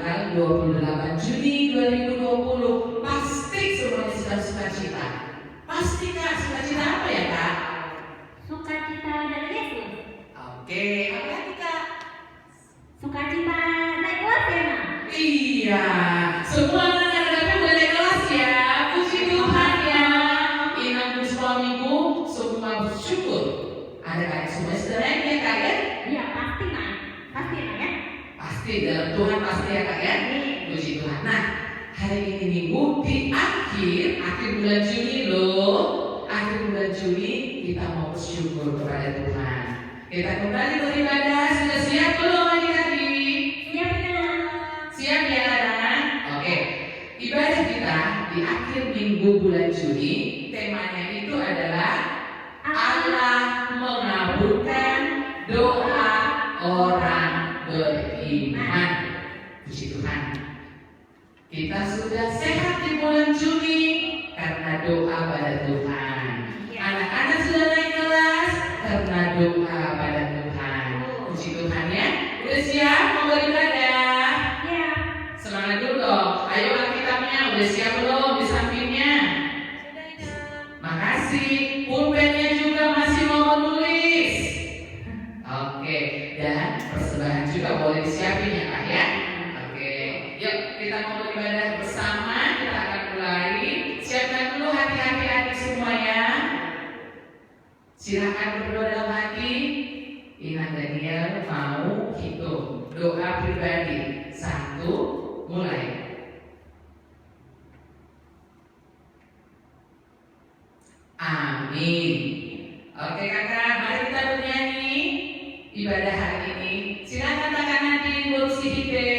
tanggal 28 Juni 2020. Pasti semuanya sudah sukacita. Pasti Kak, sukacita apa ya Kak? Sukacita dari Yesus. Oke, apa lagi Kak? Sukacita naik kelas ya, Ma? Iya, semua anak-anaknya udah naik kelas ya. Puji Tuhan ya. Inang dan suamiku semua bersyukur. Anak-anak semua sudah naik ya Kak ya? Iya, pasti naik. Pasti naik ya? Pasti, dalam Tuhan pasti ya Kak ya. Puji Tuhan. Nah, hari ini Minggu di akhir bulan Juni loh. Akhir bulan Juni kita mau bersyukur kepada Tuhan. Kita kembali beribadah. Sudah siap belum adik-adik? Siap ya. Siap ya anak? Oke. Ibadah kita di akhir minggu bulan Juni, temanya itu adalah Allah mengabulkan doa orang beriman. Puji Tuhan. Kita sudah sehat di bulan Juni karena doa pada Tuhan. Anak-anak sudah naik kelas karena doa pada Tuhan. Puji Tuhan ya. Udah siap mau beribadah? Iya. Semangat dulu dong. Ayo Alkitabnya udah siap belum di sampingnya? Makasih. Pulpennya juga masih mau menulis. Oke. Dan persembahan juga boleh disiapin ya Kak ya. Oke. Yuk kita mau beribadah bersama. Kita akan mulai. Siapkan dulu hati adik-adik semua ya. Silakan berdoa dalam hati. Inang Daniel mau hitung doa pribadi. 1, mulai. Amin. Oke kakak, mari kita bernyanyi ibadah hari ini. Silakan kakak Nadine berusi hide.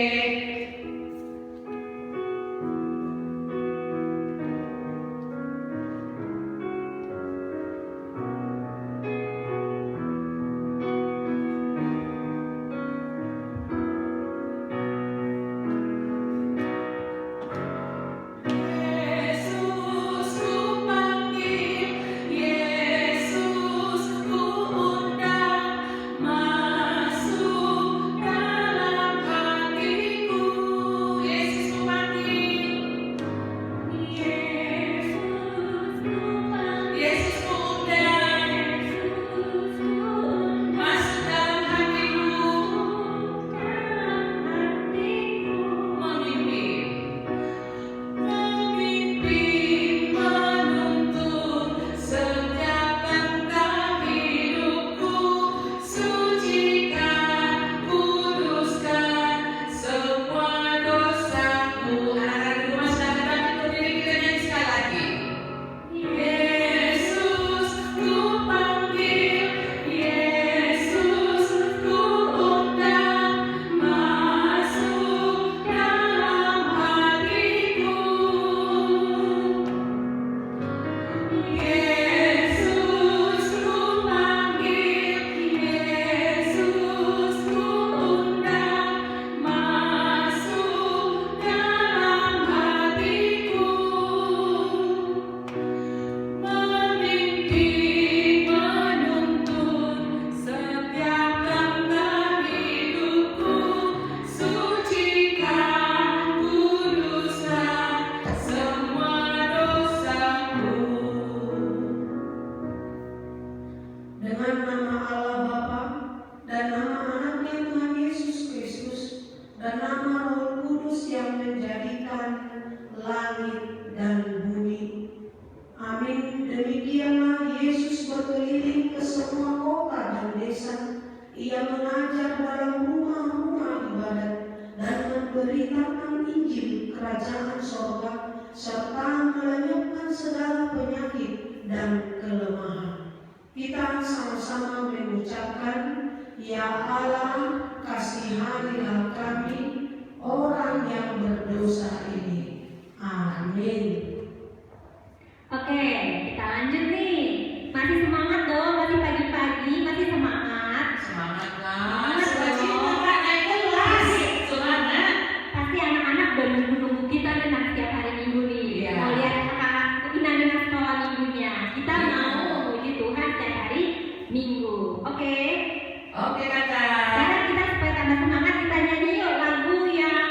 Sekarang kita supaya tambah semangat kita nyanyi yuk lagu yang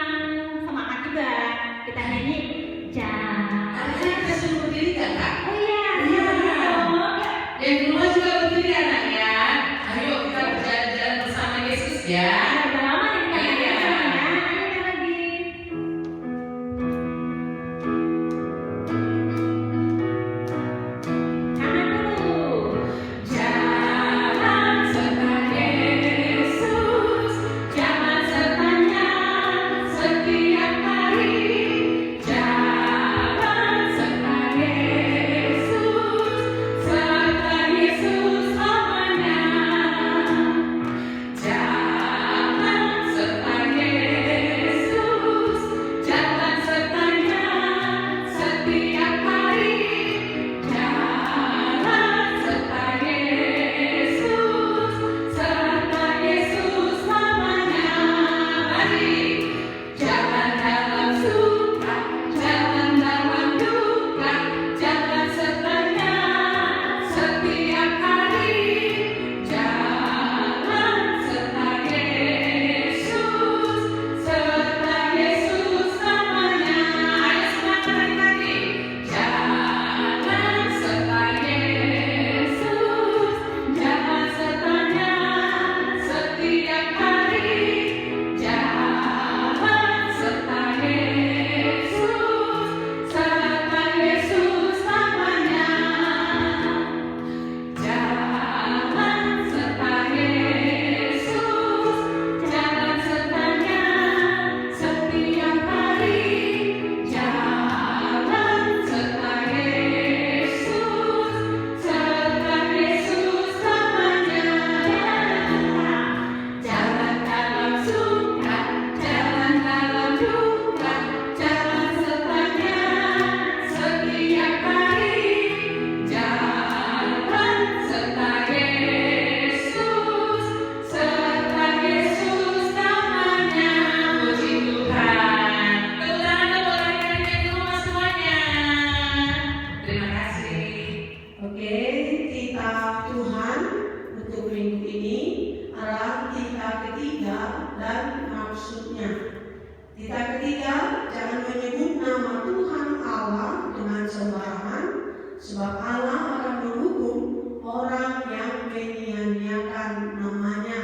Allah akan menghukum orang yang menyia-nyiakan namanya.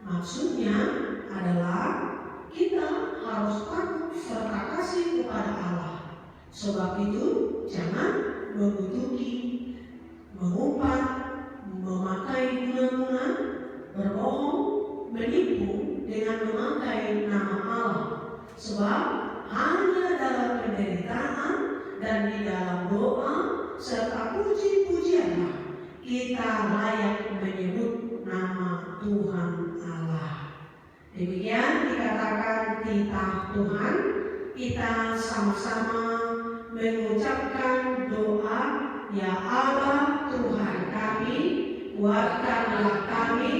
Maksudnya adalah kita harus takut serta kasih kepada Allah. Sebab itu jangan mengutuki, mengumpat, memakai guna-guna, berbohong, menipu dengan memakai nama Allah. Sebab hanya dalam penderitaan dan di dalam doa serta puji-pujianlah kita layak menyebut nama Tuhan Allah. Demikian dikatakan titah Tuhan. Kita sama-sama mengucapkan doa, ya Allah Tuhan kami, kuatkanlah kami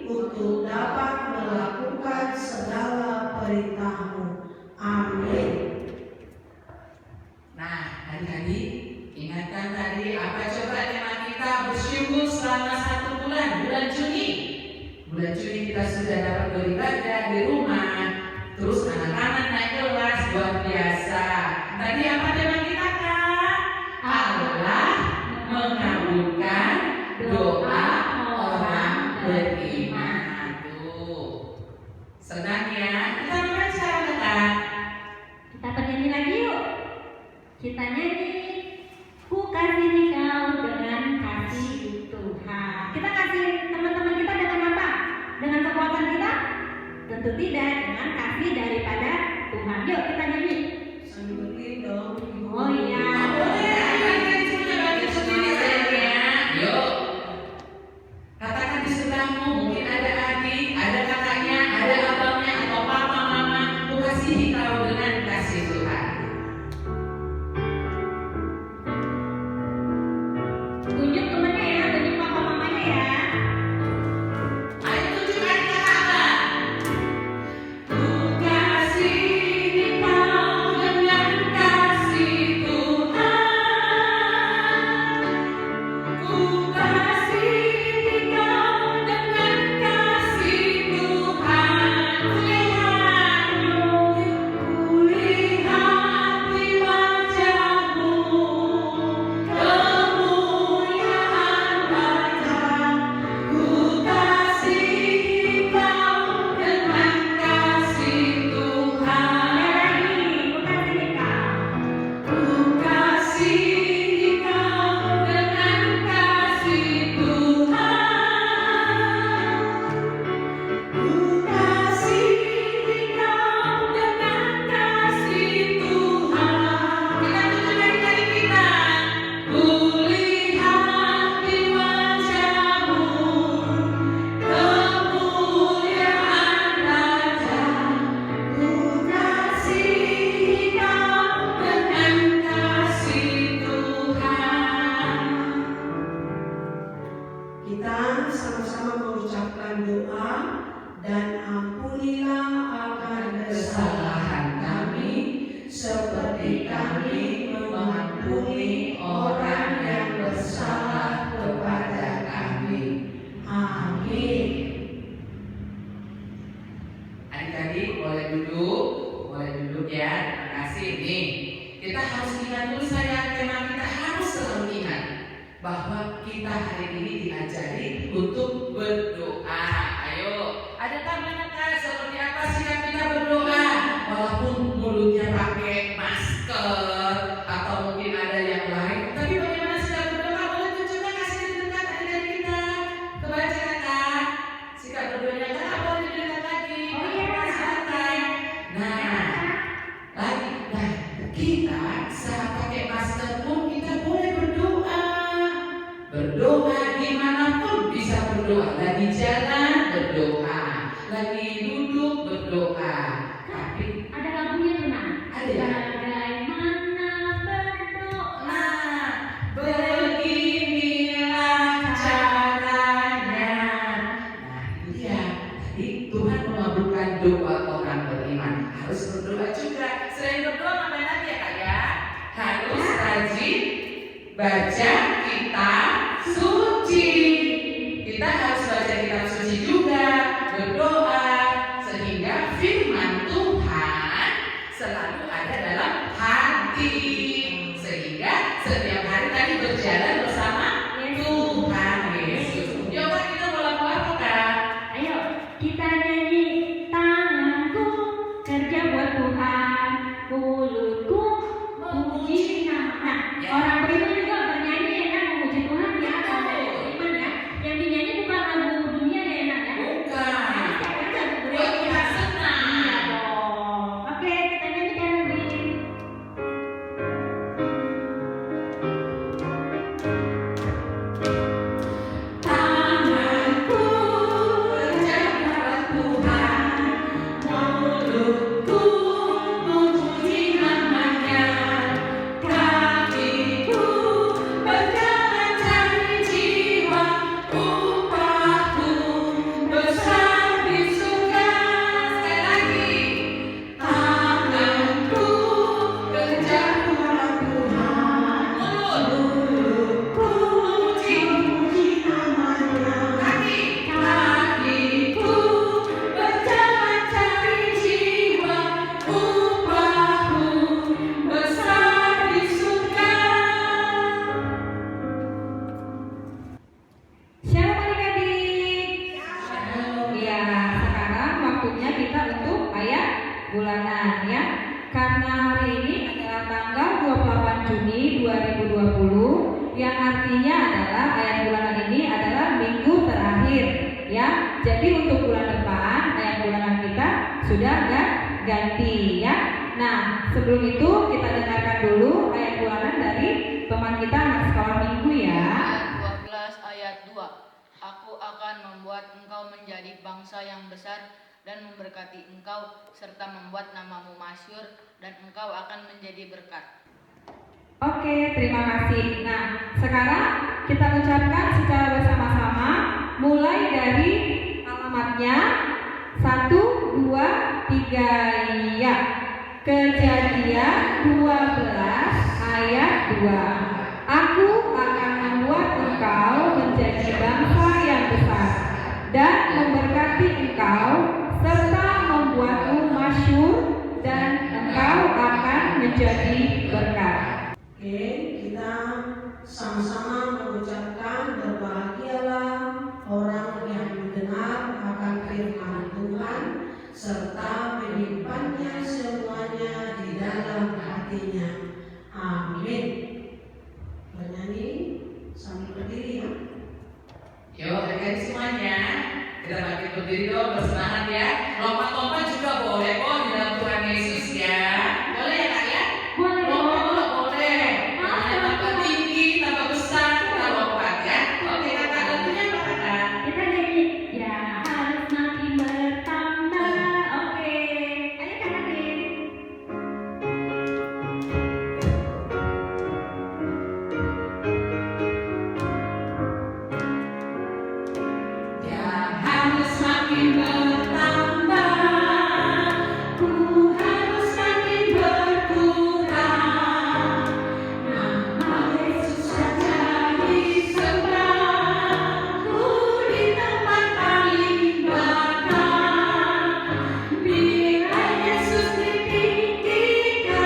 untuk dapat melakukan segala perintah-Mu. Amin. Nah, adik-adik, ingatkan tadi apa coba tema kita bersyukur selama 1 bulan, bulan Juni. Bulan Juni kita sudah dapat beribadah di rumah. Terus anak-anak naik kelas luar biasa. Tadi apa tema kita, Kak? Allah mengabulkan doa orang beriman. Tuh. Senang ya? Kita membaca, Kak. Kita bernyanyi lagi yuk. Kita nyanyi, ku kasih kau dengan kasih Tuhan. Kita kasih teman-teman kita dengan apa? Dengan kekuatan kita? Tentu tidak, dengan kasih daripada Tuhan. Yuk kita nyanyi. Sambil dong. Oh iya. Boleh, ayo kita bagi sendiri sayangnya. Yuk. Katakan di sebelahmu, mungkin ada adik, ada kakaknya, ada abangnya, atau papa, mama. Ku kasihi kau dengan kasih Tuhan. Tunjuk temannya ya, tunjuk papa mamanya ya. Ayo tunjukkan ke kakak. Ku kasihi kau dengan kasih Tuhan. Ku kasihi kau dengan kasih Tuhan. Kulihat di wajahmu kemuliaan Bapa. Ku kasihi kau dengan kasih Tuhan. Ku kasihi kau dengan kasih Tuhan. Ku kasihi kau dengan kasih Tuhan. Kita tunjukkan dari kita. Kulihat di wajahmu kemuliaan Bapa. Ku kasihi kau dengan kasih Tuhan. Kita sama-sama mengucapkan doa, dan ampunilah akan kesalahan kami seperti kami mengampuni orang yang bersalah kepada kami. Amin. Adik-adik boleh duduk ya. Terima kasih nih. Kita harus ingat dulu sayang, tema kita harus selalu ingat bahwa kita hari ini diajari untuk berdoa. Ayo, adakah manakah seperti apa sikap kita berdoa? Walaupun mulutnya pakai masker atau mungkin ada yang lain, tapi bagaimana sikap berdoa? Boleh tunjukkan, kasih di dekat adik-adik kita. Kebaca Kak. Sikap berdoanya Kak, boleh di dekat lagi. Oh iya. Silakan. Nah, lagi, kita saat pakai masker pun kita boleh berdoa. Berdoa dimanapun bisa berdoa. Lagi jalan berdoa, lagi duduk berdoa. Tapi Ada lagunya tuh, Nak. ada ya? Bagaimana berdoa? Nah, beginilah caranya. Nah, itu dia. Jadi Tuhan mengabulkan doa orang beriman. Harus berdoa juga. Selain berdoa, ngapain lagi ya Kak ya? Harus rajin baca kitab suci. Kita harus baca kitab suci juga, berdoa, sehingga firman Tuhan selalu ada dalam hati. Sehingga setiap hari tadi berjalan bersama bulanan ya. Karena hari ini adalah tanggal 28 Juni 2020 yang artinya adalah ayat bulanan ini adalah minggu terakhir ya. Jadi untuk bulan depan ayat bulanan kita sudah ganti ya. Nah, sebelum itu kita dengarkan dulu ayat bulanan dari teman kita anak sekolah minggu ya. Ayat 12 ayat 2. Aku akan membuat engkau menjadi bangsa yang besar dan memberkati engkau serta membuat namamu masyhur dan engkau akan menjadi berkat. Oke, terima kasih. Nah, sekarang kita ucapkan secara bersama-sama mulai dari alamatnya 1, 2, 3 ya. Kejadian 12 ayat 2. Aku akan membuat engkau menjadi bangsa yang besar dan memberkati engkau serta membuatmu masyhur dan engkau akan menjadi berkat. Oke, kita sama-sama mengucapkan berbahagialah orang yang mendengar akan firman Tuhan serta menyimpannya semuanya di dalam hatinya. Amin. Bernyanyi sambil berdiri ya. Yuk, adik-adik semuanya, kita bangkit berdiri dong, bersemangat ya. Lompat-lompat juga boleh kok di dalam Tuhan Yesus ya. Boleh ya Kak ya? Boleh. Lompat boleh. Tambah tinggi, tambah besar, kita lompat ya. Oke kakak, tentunya apa kakak? Kita nyanyi ya harus makin bertambah. Oke, ayo kakak Din. Ya harus makin bertambah, ku harus makin berkurang. Nama Yesus saja disembah, ku di tempat paling belakang. Bila Yesus ditinggikan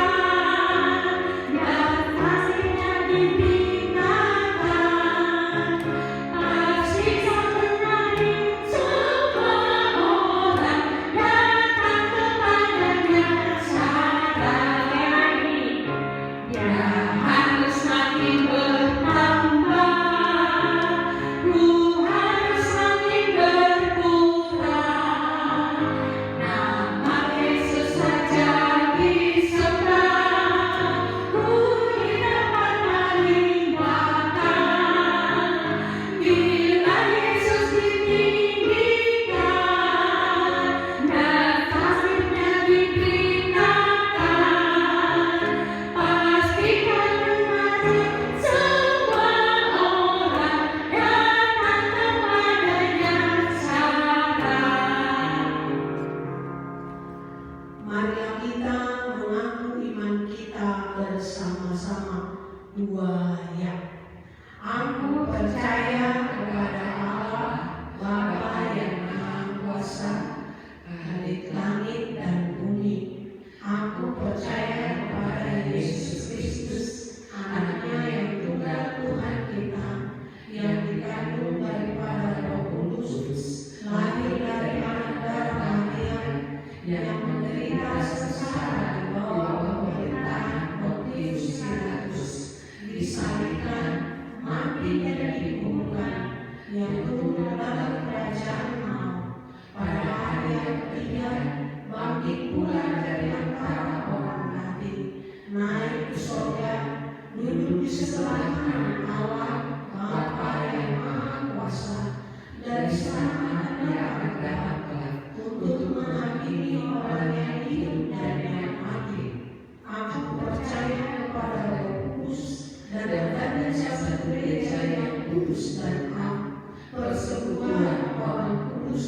dan kasih-Nya dibinakan, pasti sang menari semua orang datang kepadanya sadar. Ya harus makin bertambah, ku harus makin berkurang. Nama Yesus saja disembah, ku di tempat paling belakang. Bila Yesus ditinggikan dan kasih-Nya dibinakan, pastikan mengatur semua orang datang kepadanya sadar. Marilah kita mengaku iman kita bersama-sama. 2 ya. Aku percaya kepada Allah Bapa yang Maha Kuasa, Khalik langit dan bumi. Aku percaya kepada Yesus Kristus, Anaknya yang tunggal Tuhan kita, yang dikandung daripada Roh Kudus, lahir dari anak darah Maria, yang menderita sengsara di bawah pemerintahan Pontius Pilatus, disalibkan, mati dan dikuburkan, yang turun dalam kerajaan maut, pada hari yang ketiga bangkit pula dari antara orang mati, naik ke surga, duduk di sebelah kanan Allah Bapa yang Maha Kuasa, dari sana Dia akan datang untuk menghakimi orang yang hidup dan yang mati. Aku percaya kepada Roh Kudus dan adanya satu gereja yang kudus dan am, persekutuan orang kudus,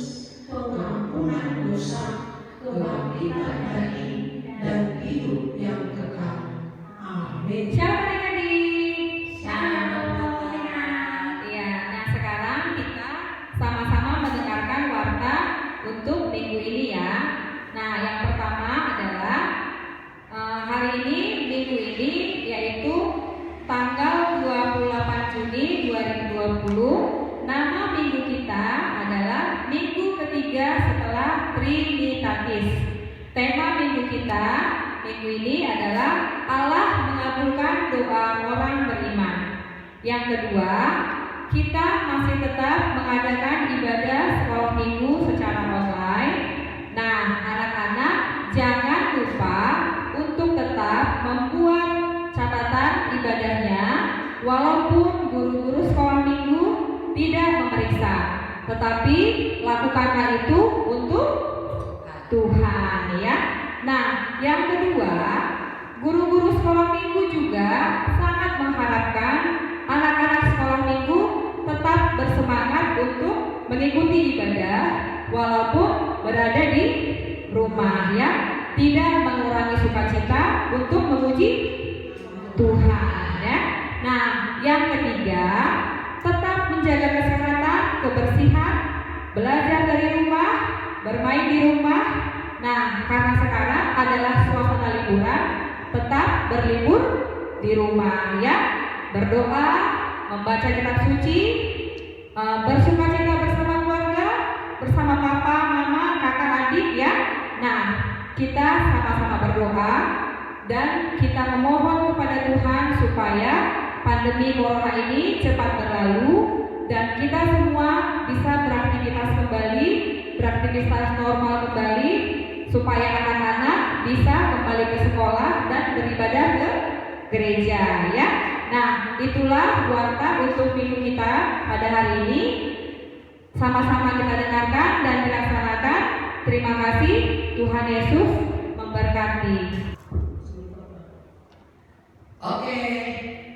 pengampunan dosa, kebangkitan daging, dan hidup yang kekal. Amin. Shalom adik-adik. Shalom. Ya, nah sekarang kita sama-sama mendengarkan warta untuk minggu ini ya. Nah, yang pertama adalah hari ini, minggu ini yaitu tanggal 28 Juni 2020. Nama minggu kita adalah minggu ketiga setelah Trinitatis. Tema minggu kita minggu ini adalah Allah mengabulkan doa orang beriman. Yang kedua, kita masih tetap mengadakan ibadah sekolah minggu secara online. Nah, anak-anak jangan lupa untuk tetap membuat catatan ibadahnya walaupun guru-guru sekolah minggu tidak memeriksa. Tetapi lakukanlah itu untuk Tuhan ya. Nah, yang kedua, guru-guru sekolah minggu juga sangat mengharapkan anak-anak sekolah minggu tetap bersemangat untuk mengikuti ibadah walaupun berada di rumah ya. Tidak mengurangi sukacita untuk memuji Tuhan ya. Nah, yang ketiga, tetap menjaga kesehatan, kebersihan, belajar dari rumah, bermain di rumah. Nah, karena sekarang adalah suasana liburan, tetap berlibur di rumah ya. Berdoa, membaca kitab suci, bersukacita bersama keluarga, bersama papa, mama, kakak, adik ya. Nah, kita sama-sama berdoa dan kita memohon kepada Tuhan supaya pandemi corona ini cepat berlalu dan kita semua bisa beraktivitas kembali, beraktivitas normal kembali, supaya anak-anak bisa kembali ke sekolah dan beribadah ke gereja ya. Nah, itulah warta untuk minggu kita pada hari ini. Sama-sama kita dengarkan dan dilaksanakan. Terima kasih. Tuhan Yesus memberkati. Oke,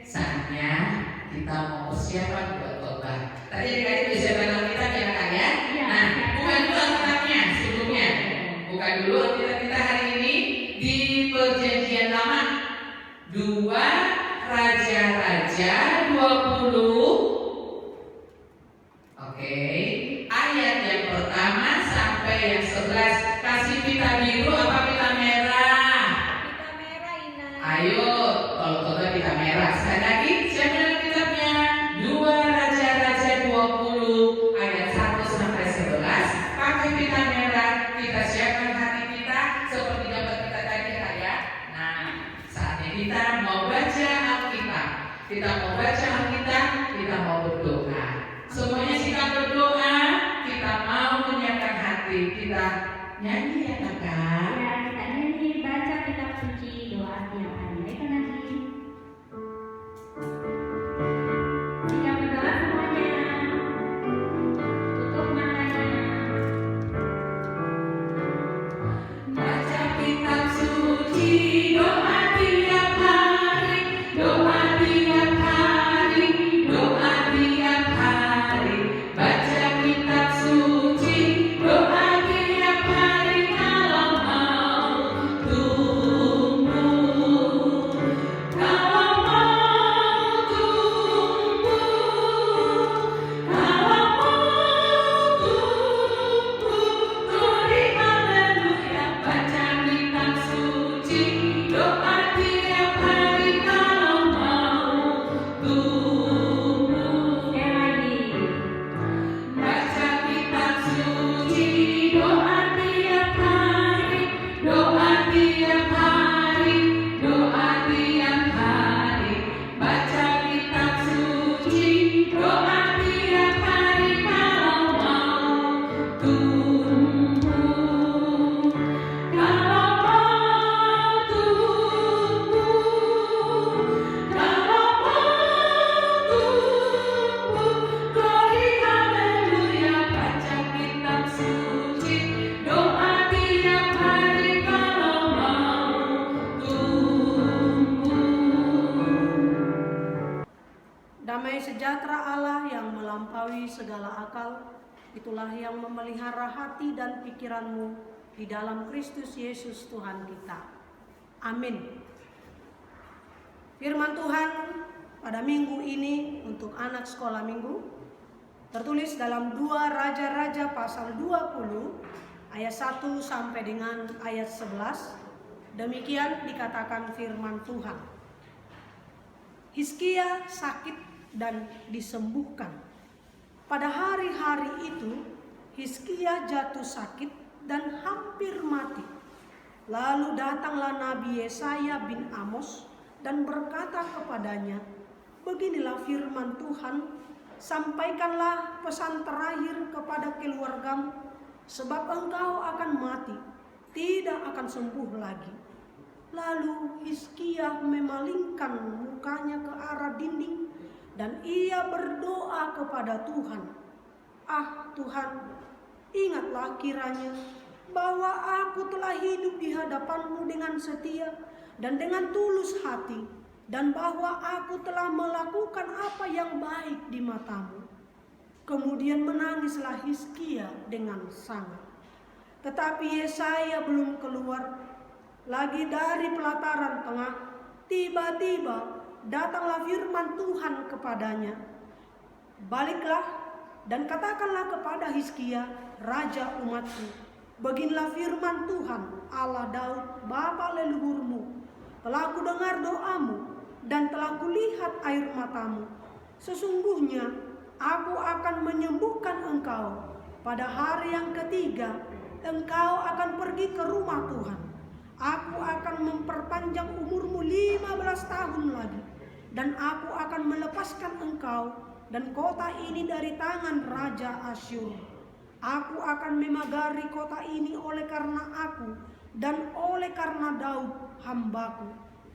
saatnya kita mau persiapan buat khotbah. Tadi adik-adik bisa baca Alkitab ya kan ya? Nah, bukan dulu Alkitabnya sebelumnya. Bukan dulu Alkitab kita hari ini di Perjanjian Lama 2 Raja-Raja 20. Oke, ayat yang pertama sampai yang 11. Kasih pita biru apa pita merah? Pita merah, Ina. Ayo, kalau khotbah pita merah. Sekali lagi, siapa yang kitabnya? 2 Raja-Raja 20 ayat 1 sampai 11. Pakai pita merah, kita siapkan hati kita seperti gambar kita tadi ya. Nah, saatnya kita mau baca Alkitab. Kita mau baca Alkitab, kita mau berdoa. Semuanya kita berdoa, kita mau menyiapkan hati, kita nyanyi ya kakak. Ya, kita nyanyi baca kitab suci doa tiap hari. Ayo nanti. Jika berdoa semuanya, tutup matanya. Baca kitab suci, doa tiap hari, doa tiap hari, doa tiap hari. Baca kitab suci, doa tiap hari kalau mau tumbuh. Kalau mau tumbuh, kalau mau tumbuh, glory haleluya. Baca kitab suci, doa tiap hari kalau mau tumbuh. Sekali lagi. Baca kitab suci, doa tiap hari, doa tiap hari, doa tiap hari. Baca kitab suci, doa tiap hari kalau mau tumbuh. Kalau mau tumbuh, kalau mau tumbuh, glory haleluya. Baca kitab suci, doa tiap hari kalau mau tumbuh. Damai sejahtera Allah yang melampaui segala akal, itulah yang memelihara hati dan pikiranmu di dalam Kristus Yesus Tuhan kita. Amin. Firman Tuhan pada minggu ini untuk anak sekolah minggu tertulis dalam 2 Raja-Raja pasal 20 ayat 1 sampai dengan ayat 11. Demikian dikatakan firman Tuhan. Hizkia sakit dan disembuhkan. Pada hari-hari itu Hizkia jatuh sakit dan hampir mati. Lalu datanglah Nabi Yesaya bin Amos dan berkata kepadanya, beginilah firman Tuhan, sampaikanlah pesan terakhir kepada keluargamu, sebab engkau akan mati, tidak akan sembuh lagi. Lalu Hizkia memalingkan mukanya ke arah dinding dan ia berdoa kepada Tuhan, ah Tuhan, ingatlah kiranya bahwa aku telah hidup di hadapan-Mu dengan setia dan dengan tulus hati, dan bahwa aku telah melakukan apa yang baik di mata-Mu. Kemudian menangislah Hizkia dengan sangat. Tetapi Yesaya belum keluar lagi dari pelataran tengah. Tiba-tiba datanglah firman Tuhan kepadanya, baliklah dan katakanlah kepada Hizkia, raja umatku, beginilah firman Tuhan Allah Daud bapa leluhurmu, telah kudengar doamu dan telah kulihat air matamu. Sesungguhnya aku akan menyembuhkan engkau. Pada hari yang ketiga engkau akan pergi ke rumah Tuhan. Aku akan memperpanjang umurmu 15 tahun lagi, dan aku akan melepaskan engkau dan kota ini dari tangan Raja Asyur. Aku akan memagari kota ini oleh karena aku dan oleh karena Daud hambaku.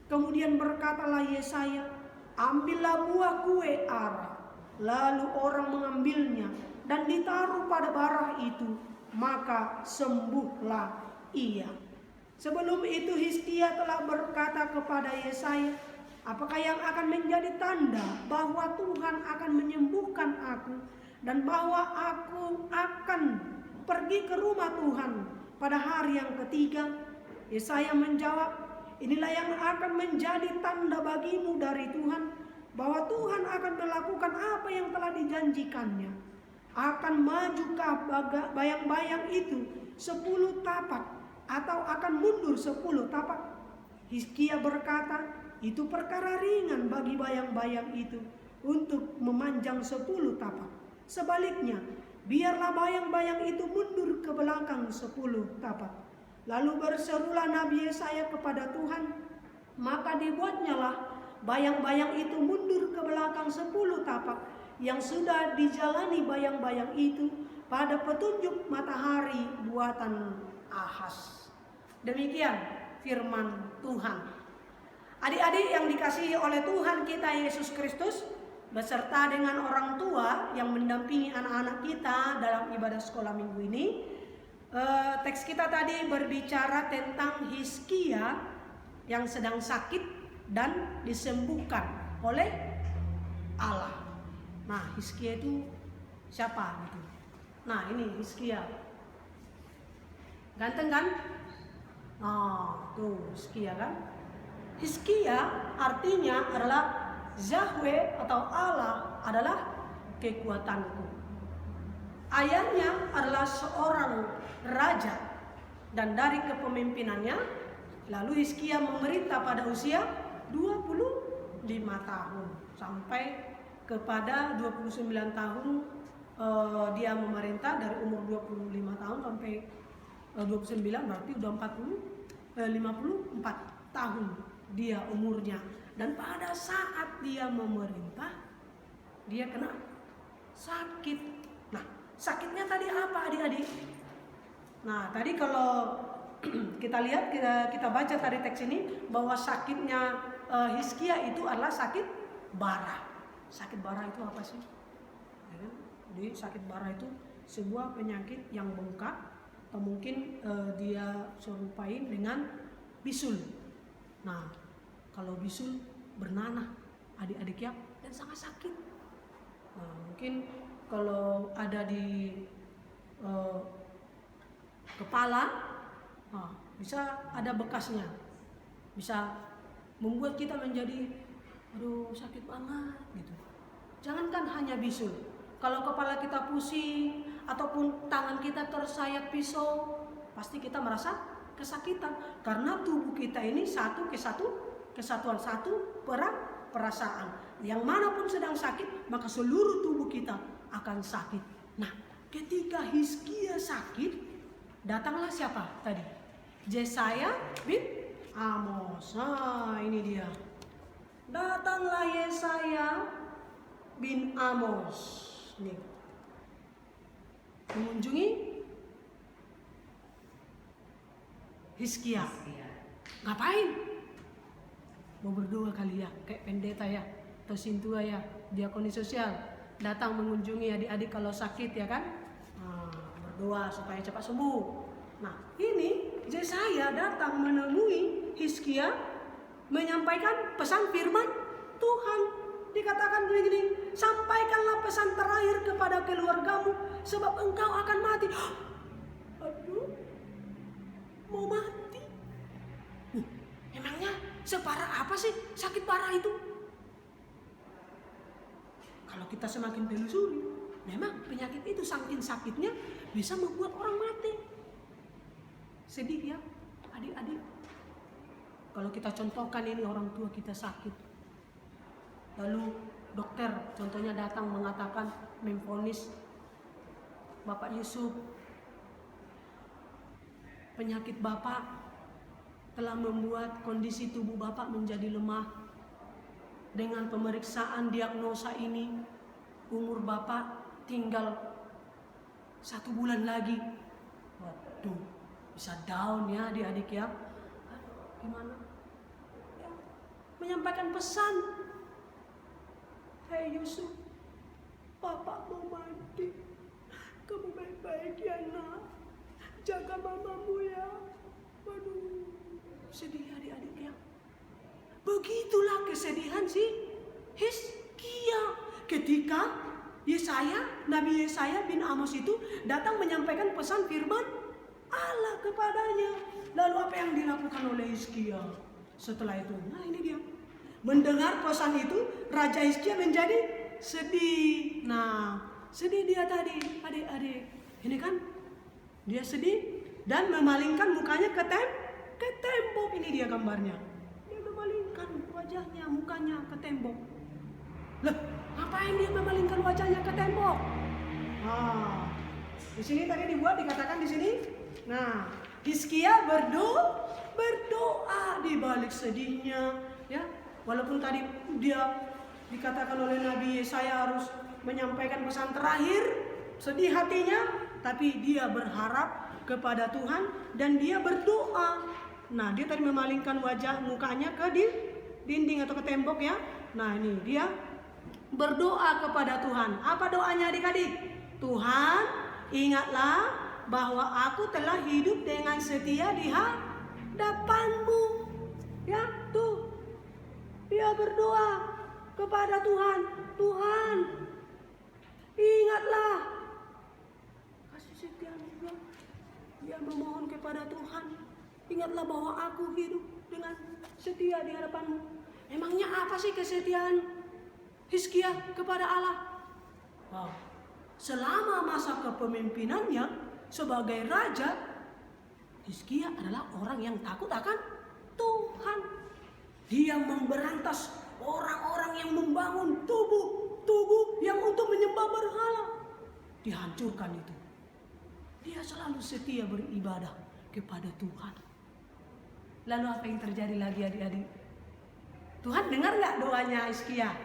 Kemudian berkatalah Yesaya, ambillah buah kue ara. Lalu orang mengambilnya dan ditaruh pada bara itu, maka sembuhlah ia. Sebelum itu Hizkia telah berkata kepada Yesaya, apakah yang akan menjadi tanda bahwa Tuhan akan menyembuhkan aku dan bahwa aku akan pergi ke rumah Tuhan pada hari yang ketiga? Yesaya menjawab, inilah yang akan menjadi tanda bagimu dari Tuhan, bahwa Tuhan akan melakukan apa yang telah dijanjikannya. Akan majukah bayang-bayang itu 10 tapak atau akan mundur 10 tapak? Hizkia berkata, itu perkara ringan bagi bayang-bayang itu untuk memanjang 10 tapak. Sebaliknya, biarlah bayang-bayang itu mundur ke belakang 10 tapak. Lalu berserulah Nabi Yesaya kepada Tuhan, maka dibuatnyalah bayang-bayang itu mundur ke belakang 10 tapak, yang sudah dijalani bayang-bayang itu pada petunjuk matahari buatan Ahaz. Demikian firman Tuhan. Adik-adik yang dikasihi oleh Tuhan kita Yesus Kristus, beserta dengan orang tua yang mendampingi anak-anak kita dalam ibadah sekolah minggu ini, teks kita tadi berbicara tentang Hizkia yang sedang sakit dan disembuhkan oleh Allah. Nah, Hizkia itu siapa gitu? Nah, ini Hizkia. Ganteng kan? Nah, tuh Hizkia kan? Hizkia artinya adalah Yahweh atau Allah adalah kekuatanku. Ayahnya adalah seorang raja, dan dari kepemimpinannya lalu Hizkia memerintah pada usia 25 tahun sampai kepada 29 tahun. Dia memerintah dari umur 25 tahun sampai 29, berarti udah 54 tahun dia umurnya. Dan pada saat dia memerintah, dia kena sakit. Nah, sakitnya tadi apa adik-adik? Nah, tadi kalau kita lihat, kita baca tadi teks ini, bahwa sakitnya Hizkia itu adalah sakit bara. Sakit bara itu apa sih? Jadi sakit bara itu sebuah penyakit yang bengkak, atau mungkin dia serupain dengan bisul. Nah, kalau bisul bernanah adik-adik ya, dan sangat sakit. Nah, mungkin kalau ada di kepala, bisa ada bekasnya, bisa membuat kita menjadi aduh sakit banget gitu. Jangankan hanya bisul, kalau kepala kita pusing ataupun tangan kita tersayat pisau, pasti kita merasa kesakitan, karena tubuh kita ini satu kesatuan, satu perasaan. Yang manapun sedang sakit, maka seluruh tubuh kita akan sakit. Nah, ketika Hizkia sakit, datanglah siapa tadi? Yesaya bin Amos. Nah, ini dia. Datanglah Yesaya bin Amos nih, mengunjungi Hizkia. Ngapain? Mau berdoa kali ya, kayak pendeta ya, atau sintua ya, diakoni sosial. Datang mengunjungi adik-adik kalau sakit ya kan. Nah, berdoa supaya cepat sembuh. Nah, ini Yesaya datang menemui Hizkia, menyampaikan pesan firman Tuhan. Dikatakan begini, sampaikanlah pesan terakhir kepada keluargamu, sebab engkau akan mati. Aduh, mau mati? Emangnya separah apa sih sakit parah itu? Kalau kita semakin telusuri, memang penyakit itu saking sakitnya bisa membuat orang mati. Sedih ya adik-adik. Kalau kita contohkan ini orang tua kita sakit, lalu dokter contohnya datang mengatakan memvonis Bapak Yusuf, penyakit Bapak telah membuat kondisi tubuh Bapak menjadi lemah. Dengan pemeriksaan diagnosa ini, umur Bapak tinggal 1 bulan lagi. Waduh, bisa down ya adik-adik ya. Gimana? Ya, menyampaikan pesan. Hei Yusuf, Bapak mau mati. Kamu baik-baik ya nak. Jaga mamamu ya. Waduh, sedih adik-adik ya. Begitulah kesedihan si Hizkia ketika Nabi Yesaya bin Amos itu datang menyampaikan pesan firman Allah kepadanya. Lalu apa yang dilakukan oleh Hizkia setelah itu? Nah ini dia. Mendengar pesan itu, Raja Hizkia menjadi sedih. Nah, sedih dia tadi, adik-adik. Ini kan dia sedih dan memalingkan mukanya ke tembok. Ini dia gambarnya. Dia memalingkan wajahnya, mukanya ke tembok. Loh, ngapain dia memalingkan wajahnya ke tembok? Nah, di sini tadi dikatakan di sini. Nah, Hizkia berdoa di balik sedihnya, ya. Walaupun tadi dia dikatakan oleh Nabi Yesaya harus menyampaikan pesan terakhir, sedih hatinya, tapi dia berharap kepada Tuhan dan dia berdoa. Nah, dia tadi memalingkan wajah mukanya ke dinding atau ke tembok ya. Nah, ini dia berdoa kepada Tuhan. Apa doanya adik-adik? Tuhan, ingatlah bahwa aku telah hidup dengan setia di hadapan-Mu. Ya, tuh. Dia berdoa kepada Tuhan. Tuhan, ingatlah. Kasih setia juga. Dia memohon kepada Tuhan. Ingatlah bahwa aku hidup dengan setia di hadapan-Mu. Emangnya apa sih kesetiaan Hizkia kepada Allah? Wow. Selama masa kepemimpinannya sebagai raja, Hizkia adalah orang yang takut akan Tuhan. Dia memberantas orang-orang yang membangun tubuh yang untuk menyembah berhala. Dihancurkan itu. Dia selalu setia beribadah kepada Tuhan. Lalu apa yang terjadi lagi adik-adik? Tuhan dengar nggak doanya Hizkia?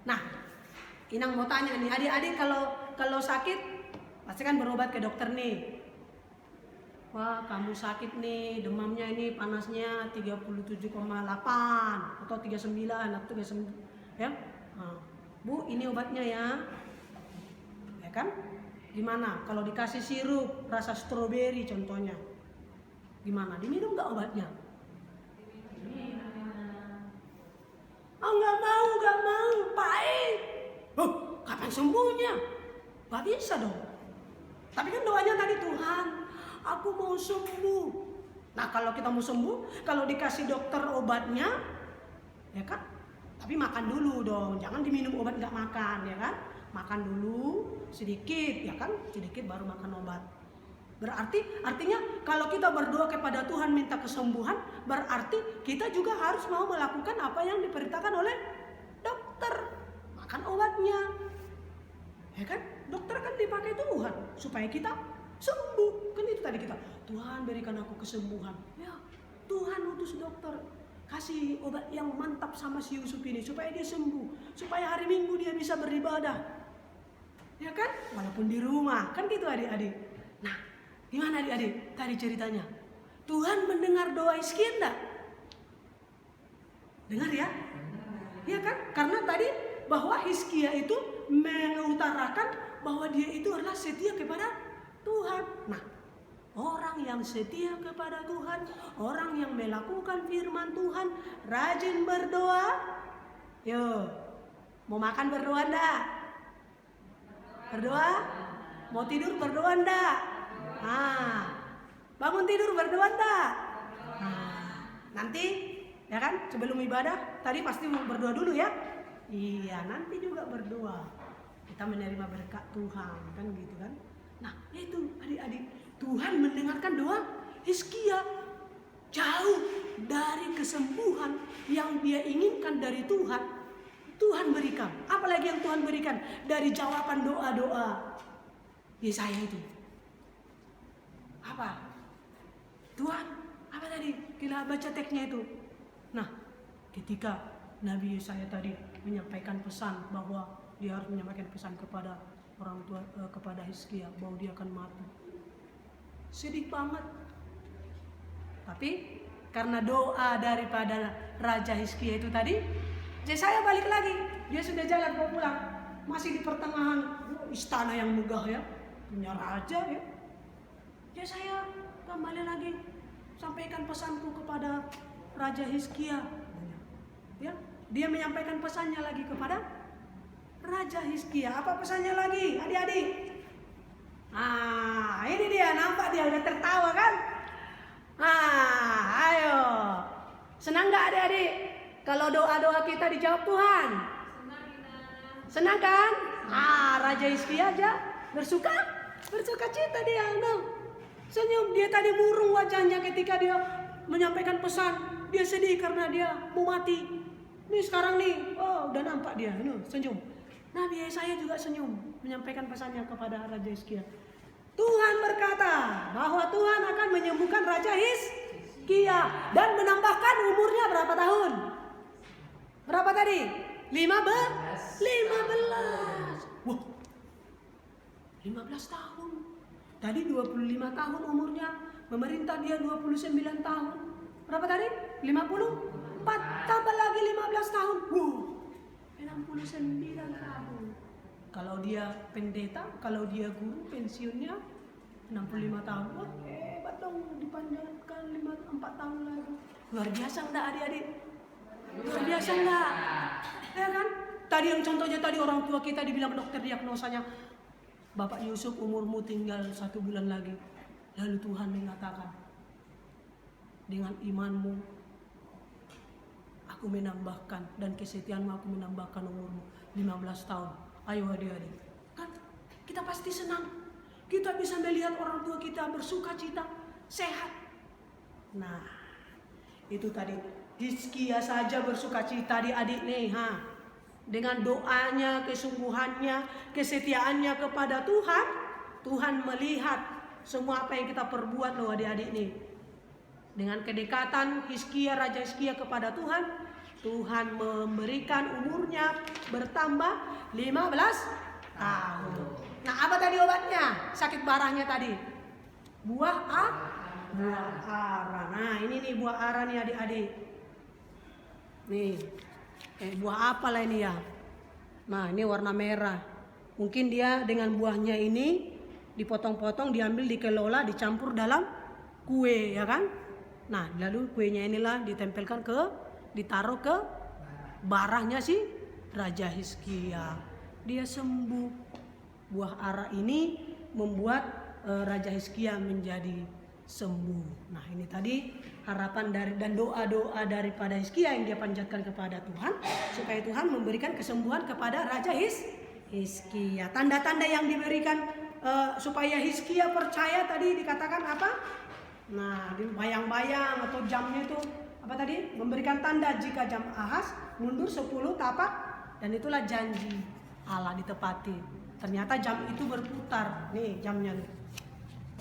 Nah, Inang mau tanya nih, adik-adik kalau sakit pasti kan berobat ke dokter nih. Wah, kamu sakit nih, demamnya ini panasnya 37,8 atau 39 atau 39 ya. Nah, Bu, ini obatnya ya. Ya kan? Gimana? Kalau dikasih sirup rasa stroberi contohnya. Gimana? Diminum nggak obatnya? Oh, nggak mau, pahit. Oh, kapan sembuhnya? Gak bisa dong. Tapi kan doanya tadi, Tuhan, aku mau sembuh. Nah, kalau kita mau sembuh, kalau dikasih dokter obatnya, ya kan? Tapi makan dulu dong, jangan diminum obat nggak makan, ya kan? Makan dulu sedikit, ya kan? Sedikit baru makan obat. Artinya kalau kita berdoa kepada Tuhan minta kesembuhan, berarti kita juga harus mau melakukan apa yang diperintahkan oleh dokter. Makan obatnya. Ya kan? Dokter kan dipakai Tuhan supaya kita sembuh. Kan itu tadi kita, Tuhan berikan aku kesembuhan. Ya, Tuhan utus dokter, kasih obat yang mantap sama si Yusuf ini supaya dia sembuh, supaya hari Minggu dia bisa beribadah. Ya kan? Walaupun di rumah, kan gitu adik-adik. Nah, gimana adik-adik tadi ceritanya? Tuhan mendengar doa Hizkia enggak? Dengar ya? Ya kan? Karena tadi bahwa Hizkia itu mengutarakan bahwa dia itu adalah setia kepada Tuhan. Nah, orang yang setia kepada Tuhan, orang yang melakukan firman Tuhan, rajin berdoa. Yo, mau makan berdoa enggak? Berdoa? Mau tidur berdoa enggak? Bangun tidur berdoa enggak? Nanti ya kan sebelum ibadah tadi pasti mau berdoa dulu ya. Iya, nanti juga berdoa. Kita menerima berkat Tuhan, kan gitu kan. Nah, itu adik-adik, Tuhan mendengarkan doa Hizkia. Jauh dari kesembuhan yang dia inginkan dari Tuhan, Tuhan berikan. Apalagi yang Tuhan berikan dari jawaban doa-doa Yesaya itu. Apa? Tuhan, apa tadi? Kita baca teksnya itu. Nah, ketika Nabi Yesaya tadi menyampaikan pesan bahwa dia harus menyampaikan pesan kepada orang tua, kepada Hizkia bahwa dia akan mati. Sedih banget. Tapi karena doa daripada Raja Hizkia itu tadi, Yesaya balik lagi. Dia sudah jalan mau pulang, masih di pertengahan istana yang megah ya, punya raja ya. Yesaya kembali lagi, sampaikan pesanku kepada Raja Hizkia. Ya, dia menyampaikan pesannya lagi kepada Raja Hizkia. Apa pesannya lagi, adik-adik? Ini dia, nampak dia udah tertawa kan? Ayo. Senang gak adik-adik kalau doa-doa kita dijawab Tuhan? Senang kan? Raja Hizkia aja bersuka cita dia. Senyum, dia tadi murung wajahnya ketika dia menyampaikan pesan. Dia sedih karena dia mau mati. Nih sekarang nih, udah nampak dia, senyum. Nabi Yesaya juga senyum menyampaikan pesannya kepada Raja Hizkia. Tuhan berkata bahwa Tuhan akan menyembuhkan Raja Hizkia dan menambahkan umurnya berapa tahun? Berapa tadi? 15. Wah, 15 tahun. Tadi 25 tahun umurnya, memerintah dia 29 tahun. Berapa tadi? 54. Tambah lagi 15 tahun. 69 tahun. Kalau dia pendeta, kalau dia guru, pensiunnya 65 tahun. Wah, hebat dong, dipanjangkan 4 tahun lagi. Luar biasa enggak adik-adik? Luar biasa enggak? Ya kan? Tadi yang contohnya tadi orang tua kita dibilang dokter diagnosanya, Bapak Yusuf umurmu tinggal 1 bulan lagi. Lalu Tuhan mengatakan, dengan imanmu aku menambahkan dan kesetiaanmu aku menambahkan umurmu 15 tahun. Ayo adik-adik, kan kita pasti senang. Kita bisa melihat orang tua kita bersuka cita, sehat. Nah, itu tadi Hizkia saja bersuka cita adik-adik nih, dengan doanya, kesungguhannya, kesetiaannya kepada Tuhan. Tuhan melihat semua apa yang kita perbuat loh adik-adik nih. Dengan kedekatan Hizkia, Raja Hizkia kepada Tuhan, Tuhan memberikan umurnya bertambah 15 tahun. Nah, apa tadi obatnya? Sakit parahnya tadi. Buah ara. Nah, ini nih buah ara nih adik-adik. Nih. Buah apa lah ini ya? Nah, ini warna merah. Mungkin dia dengan buahnya ini dipotong-potong, diambil, dikelola, dicampur dalam kue, ya kan? Nah, lalu kuenya inilah ditempelkan ditaruh ke barahnya si Raja Hizkia. Dia sembuh. Buah ara ini membuat Raja Hizkia menjadi sembuh. Nah, ini tadi harapan dan doa-doa daripada Hizkia yang dia panjatkan kepada Tuhan supaya Tuhan memberikan kesembuhan kepada Raja Hizkia. Tanda-tanda yang diberikan supaya Hizkia percaya tadi dikatakan apa? Nah, di bayang-bayang atau jamnya itu apa tadi? Memberikan tanda jika jam Ahas mundur 10 tapak dan itulah janji Allah ditepati. Ternyata jam itu berputar. Nih jamnya nih.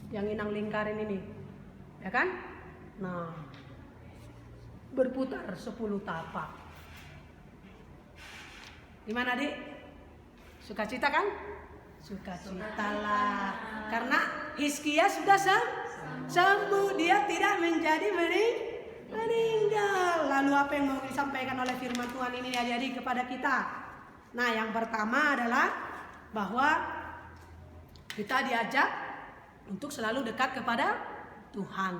yang inang lingkarin ini, ya kan? Nah, berputar 10 tapak. Gimana adik? Sukacita kan? Sukacitalah. Karena Hizkia sudah sembuh, dia tidak menjadi meninggal. Lalu apa yang mau disampaikan oleh firman Tuhan ini adik-adik kepada kita? Nah, yang pertama adalah bahwa kita diajak untuk selalu dekat kepada Tuhan.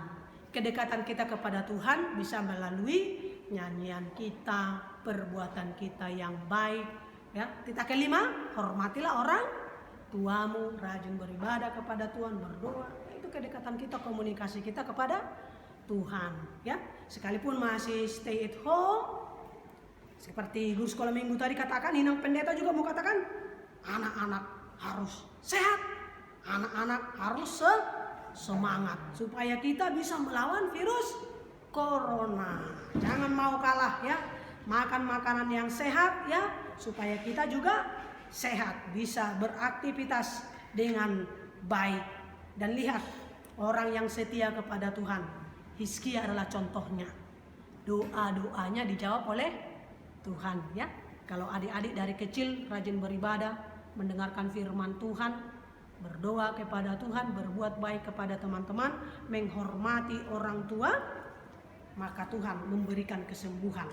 Kedekatan kita kepada Tuhan bisa melalui nyanyian kita, perbuatan kita yang baik. Ya, titik kelima, hormatilah orang tuamu, rajin beribadah kepada Tuhan, berdoa. Itu kedekatan kita, komunikasi kita kepada Tuhan. Ya, sekalipun masih stay at home, seperti guru sekolah minggu tadi katakan, Inang Pendeta juga mau katakan, anak-anak harus sehat, anak-anak harus semangat supaya kita bisa melawan virus corona. Jangan mau kalah ya, makan makanan yang sehat ya, supaya kita juga sehat, bisa beraktivitas dengan baik. Dan lihat orang yang setia kepada Tuhan, Hizkia adalah contohnya. Doa-doanya dijawab oleh Tuhan ya. Kalau adik-adik dari kecil rajin beribadah, mendengarkan firman Tuhan, berdoa kepada Tuhan, berbuat baik kepada teman-teman, menghormati orang tua, maka Tuhan memberikan kesembuhan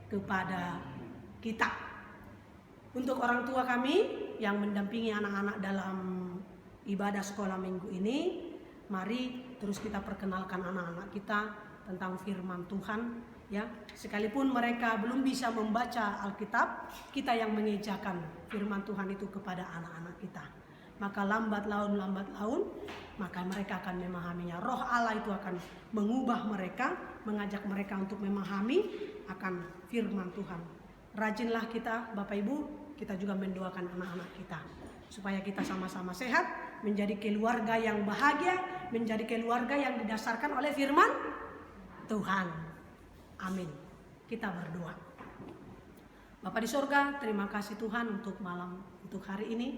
kepada kita. Untuk orang tua kami yang mendampingi anak-anak dalam ibadah sekolah minggu ini, mari terus kita perkenalkan anak-anak kita tentang firman Tuhan ya. Sekalipun mereka belum bisa membaca Alkitab, kita yang mengejakan firman Tuhan itu kepada anak-anak kita. Maka lambat laun maka mereka akan memahaminya. Roh Allah itu akan mengubah mereka, mengajak mereka untuk memahami akan firman Tuhan. Rajinlah kita Bapak Ibu, kita juga mendoakan anak-anak kita supaya kita sama-sama sehat, menjadi keluarga yang bahagia, menjadi keluarga yang didasarkan oleh firman Tuhan. Amin. Kita berdoa. Bapa di sorga, terima kasih Tuhan untuk hari ini.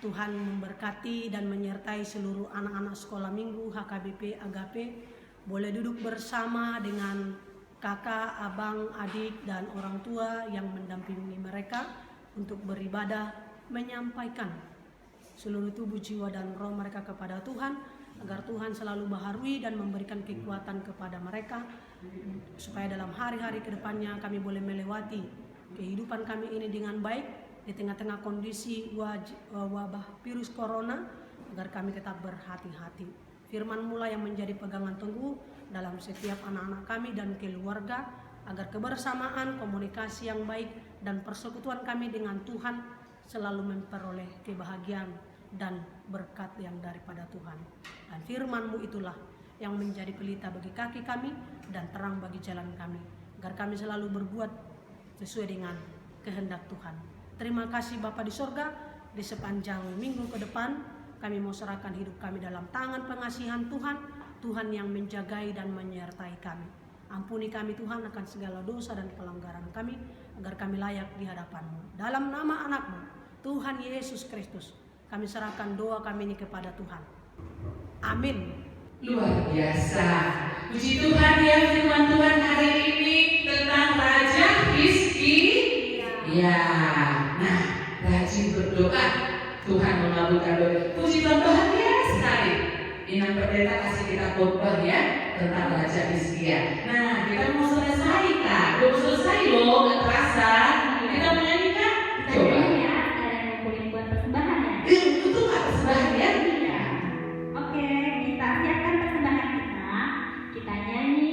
Tuhan memberkati dan menyertai seluruh anak-anak sekolah minggu HKBP Agape. Boleh duduk bersama dengan kakak, abang, adik, dan orang tua yang mendampingi mereka untuk beribadah, menyampaikan seluruh tubuh, jiwa, dan roh mereka kepada Tuhan, agar Tuhan selalu baharui dan memberikan kekuatan kepada mereka, supaya dalam hari-hari kedepannya kami boleh melewati kehidupan kami ini dengan baik di tengah-tengah kondisi wabah virus corona, agar kami tetap berhati-hati. Firman mula yang menjadi pegangan teguh dalam setiap anak-anak kami dan keluarga, agar kebersamaan, komunikasi yang baik, dan persekutuan kami dengan Tuhan selalu memperoleh kebahagiaan dan berkat yang daripada Tuhan. Dan firman-Mu itulah yang menjadi pelita bagi kaki kami dan terang bagi jalan kami, agar kami selalu berbuat sesuai dengan kehendak Tuhan. Terima kasih Bapa di sorga, di sepanjang minggu ke depan kami mau serahkan hidup kami dalam tangan pengasihan Tuhan, Tuhan yang menjagai dan menyertai kami. Ampuni kami Tuhan akan segala dosa dan pelanggaran kami, agar kami layak di hadapan-Mu. Dalam nama anak-Mu, Tuhan Yesus Kristus, kami serahkan doa kami ini kepada Tuhan. Amin. Luar biasa. Puji Tuhan ya, firman Tuhan hari ini tentang Raja Hizkia. Ya. Nah, rajin berdoa, Tuhan mengabulkan doa. Puji Tuhan sekali. Inang Pendeta kasih kita khotbah ya tentang Raja Hizkia. Nah, kita mau selesai Kak. Belum selesai loh, gak terasa. Kita menyanyikan. Coba. Ya, ada yang ngumpulin buat persembahan ya. Itu Kak persembahan ya. Iya. Oke, kita siapkan persembahan kita. Kita nyanyi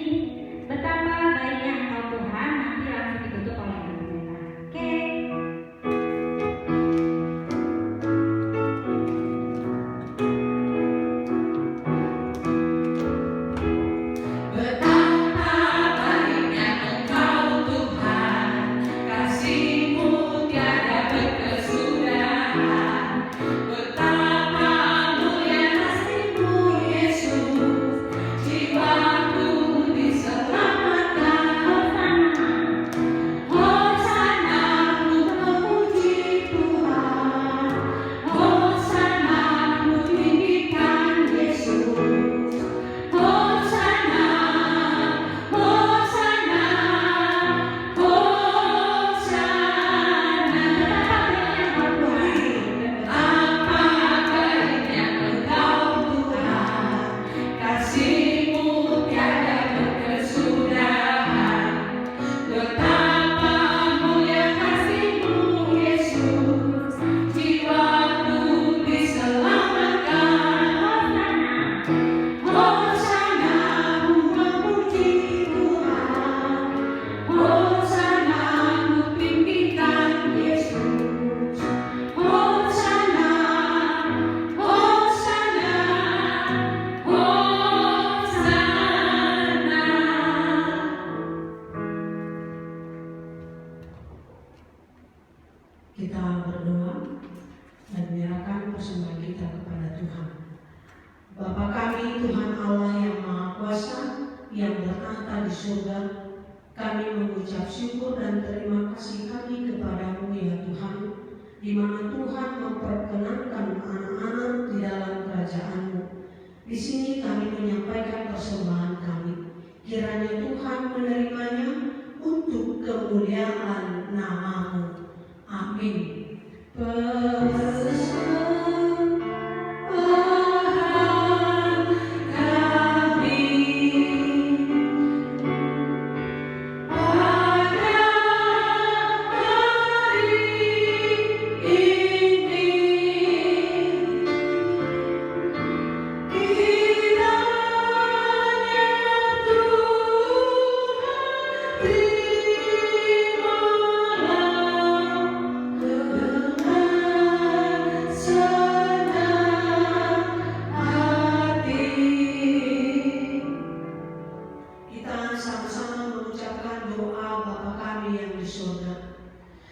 betapa baiknya Engkau Tuhan, nanti langsung ditutup oleh Ibu Pendeta. Oke. Betapa baiknya Engkau Tuhan, kasih-Mu Tuhan memperkenankan anak-anak di dalam kerajaan-Mu. Di sini kami menyampaikan persembahan kami. Kiranya Tuhan menerimanya untuk kemuliaan nama-Mu. Amin. Persembahan kami pada hari ini, kiranya Tuhan terimalah dengan senang hati. Kita sama-sama mengucapkan doa Bapa kami yang di surga.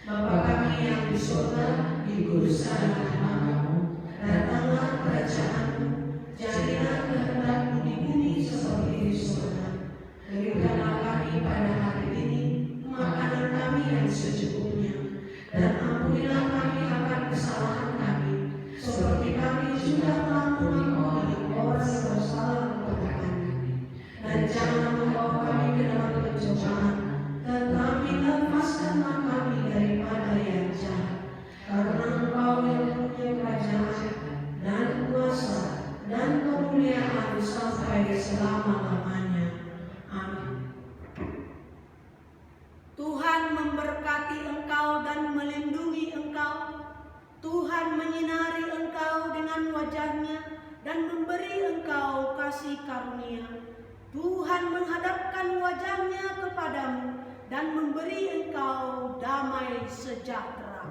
Bapa kami yang di surga, dikuduskanlah namamu, datanglah kerajaanmu, jadilah kehendak-Mu di bumi seperti di surga. Berikanlah kami pada hari ini makanan kami yang secukupnya, dan ampunilah kami akan kesalahan kami, seperti kami juga mengampuni orang yang bersalah kepada kami. Dan jangan membawa kami ke dalam pencobaan, tetapi lepaskanlah kami daripada yang jahat. Karena Engkau yang mempunyai kerajaan dan kuasa dan kemuliaan sampai selama-lamanya. Amin. Tuhan memberkati engkau dan melindungi engkau. Tuhan menyinari engkau dengan wajah-Nya dan memberi engkau kasih karunia. Tuhan menghadapkan wajah-Nya kepadamu dan memberi engkau damai sejahtera.